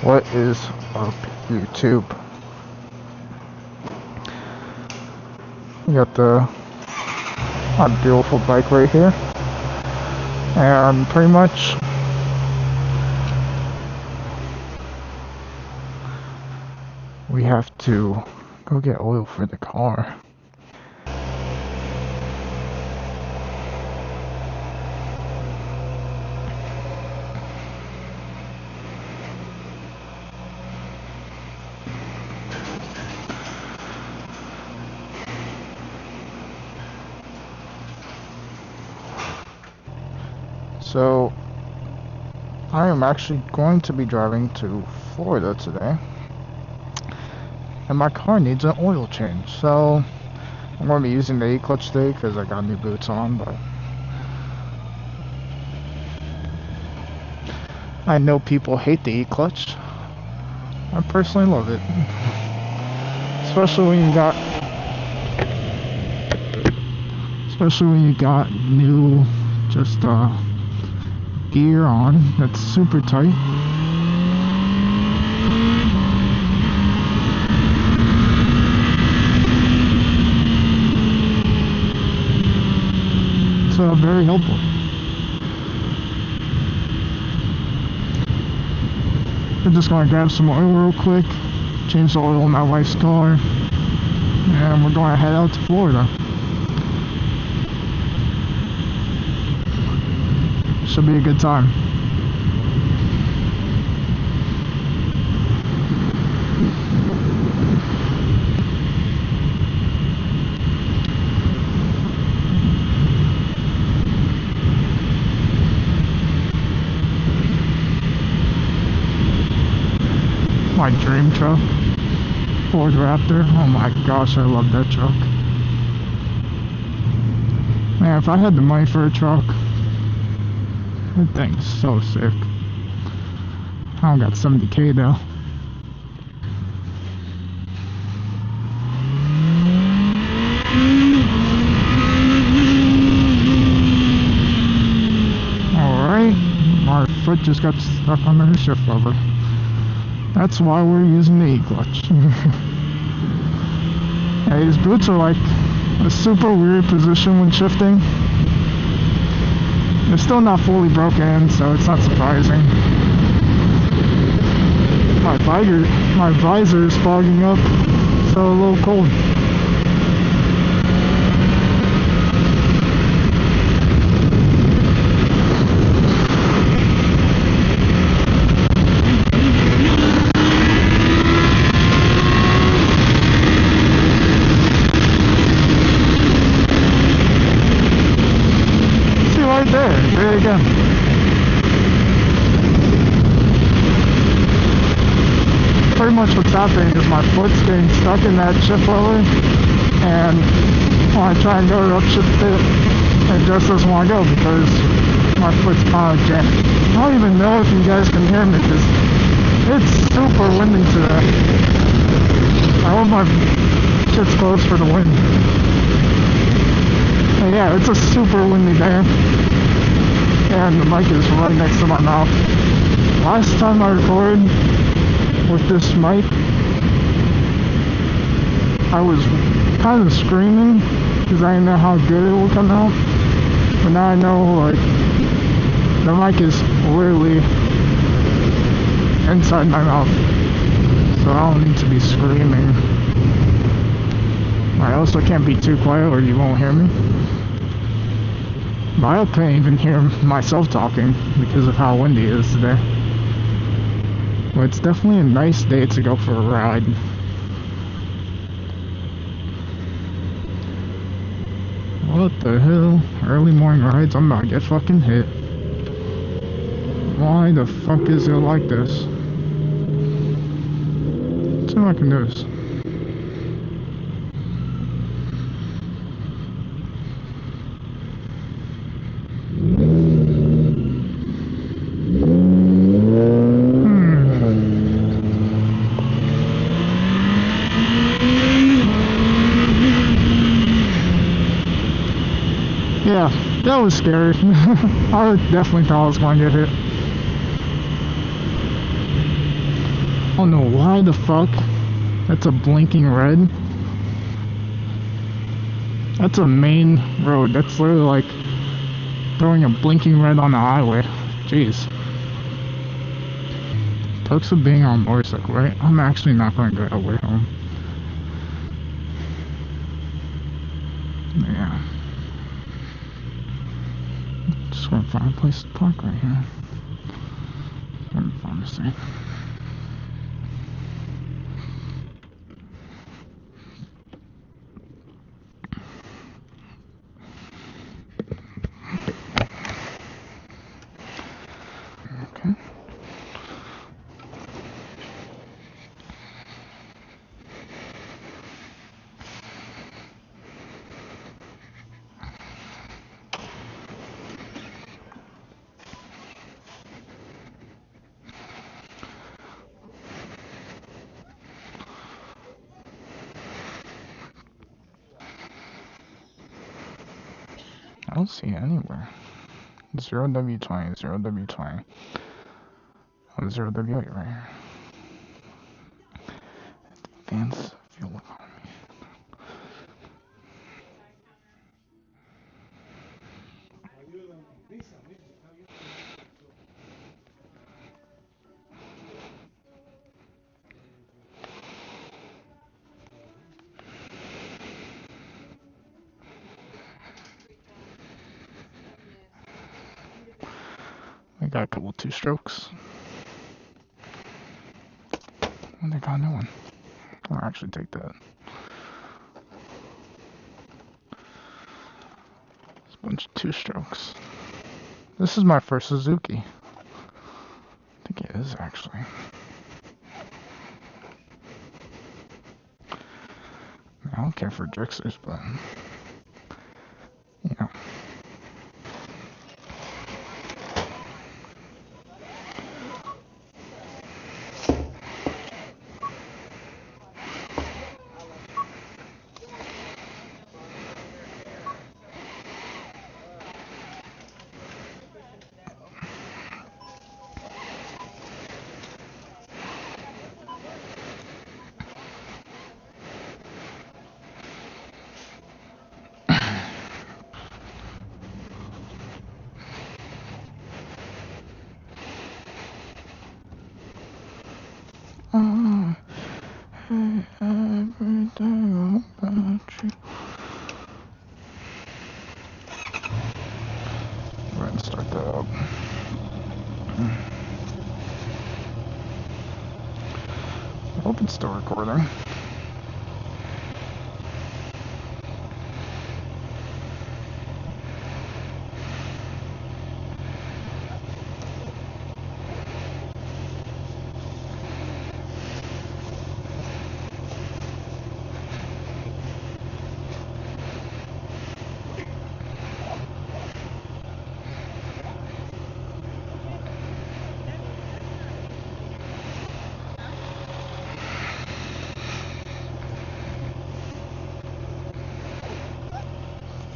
What is up, YouTube? We got my beautiful bike right here, and pretty much we have to go get oil for the car. So, I am actually going to be driving to Florida today, and my car needs an oil change. So, I'm going to be using the E-clutch today because I got new boots on, but I know people hate the E-clutch. I personally love it, especially when you got new gear on that's super tight. It's very helpful. I'm just gonna grab some oil real quick, change the oil in my wife's car, and we're gonna head out to Florida. Should be a good time. My dream truck, Ford Raptor. Oh my gosh, I love that truck. Man, if I had the money for a truck, that thing's so sick. I don't got 70K though. Alright, my foot just got stuck on the shift lever. That's why we're using the E-clutch. Hey, these boots are like a super weird position when shifting. They're still not fully broken in, so it's not surprising. My visor is fogging up, so a little cold. There you go. Pretty much what's happening is my foot's getting stuck in that shift lever, and when I try and go to upshift it just doesn't want to go because my foot's kind of jammed. I don't even know if you guys can hear me because it's super windy today. I hope my shit's closed for the wind. And yeah, it's a super windy day. And the mic is right next to my mouth. Last time I recorded with this mic, I was kind of screaming because I didn't know how good it would come out. But now I know, like, the mic is literally inside my mouth, so I don't need to be screaming. I also can't be too quiet or you won't hear me. But I can't even hear myself talking because of how windy it is today. But it's definitely a nice day to go for a ride. What the hell? Early morning rides? I'm about to get fucking hit. Why the fuck is it like this? Let's see if I can do this. Yeah, that was scary. I definitely thought I was going to get hit. don't know why the fuck that's a blinking red. That's a main road. That's literally like throwing a blinking red on the highway. Jeez. Perks of being on a motorcycle, right? I'm actually not going to go all the way home. Yeah. Just want to find a place to park right here. Let me find this thing. Okay. I don't see it anywhere. 0W20, 0W20. Oh, 0W8 right here. Advanced fuel economy. I got a couple 2-strokes. What they got a new one? I'll actually take that. It's a bunch of 2-strokes. This is my first Suzuki. I think it is actually. I don't care for Drixers, but you know. Hey, every day about you. Go ahead and start that up. I hope it's still recording.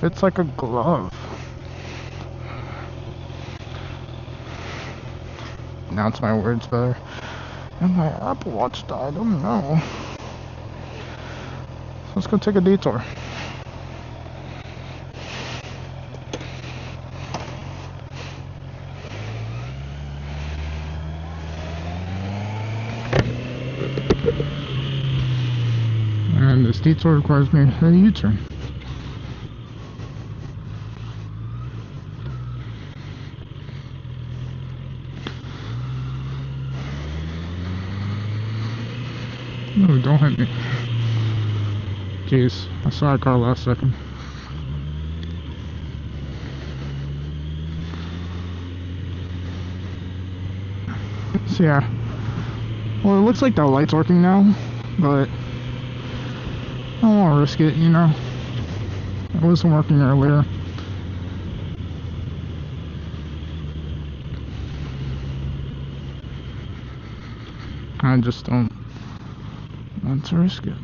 Fits like a glove. Pronounce my words better. And my Apple Watch died. Oh no. So let's go take a detour. And this detour requires me to hit a U-turn. No, don't hit me. Jeez, I saw a car last second. So yeah. Well, it looks like that light's working now, but I don't want to risk it, you know. It wasn't working earlier. I just don't want to risk it.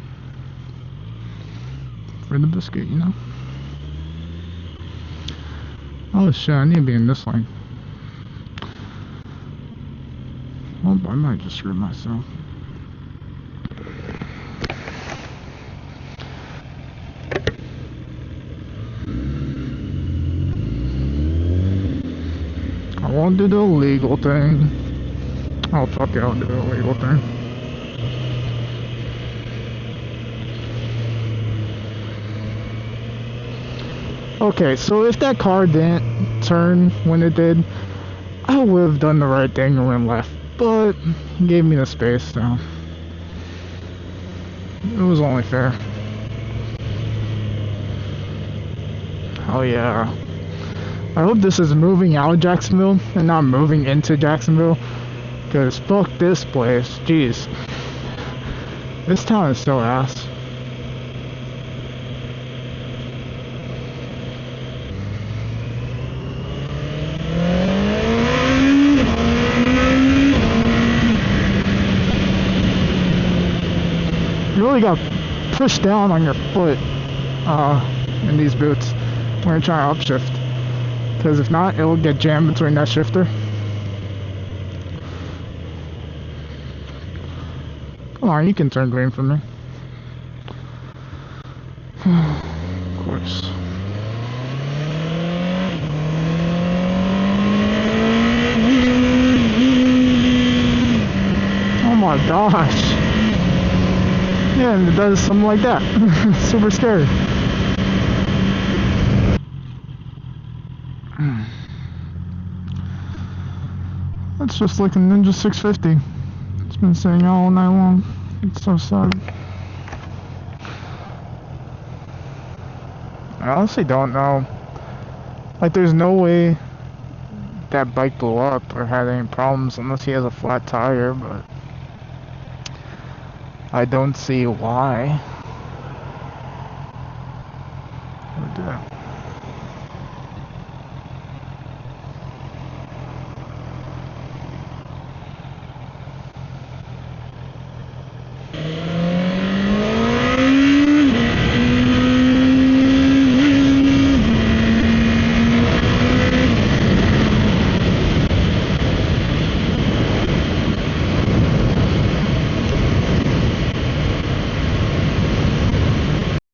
For the biscuit, you know? Oh shit, I need to be in this lane. Well, I might just screw myself. won't do the illegal thing. Oh, fuck it, I'll do the illegal thing. Okay, so if that car didn't turn when it did, I would have done the right thing and went left. But he gave me the space, so it was only fair. Oh yeah. I hope this is moving out of Jacksonville and not moving into Jacksonville. Because fuck this place. Jeez. This town is so ass. You really got pushed down on your foot in these boots when you're trying to upshift. Because if not, it'll get jammed between that shifter. Come on, you can turn green for me. Of course. Oh my gosh. Yeah, and it does something like that. Super scary. That's just like a Ninja 650. It's been saying all night long. It's so sad. I honestly don't know. Like, there's no way that bike blew up or had any problems unless he has a flat tire, but I don't see why. What would do that?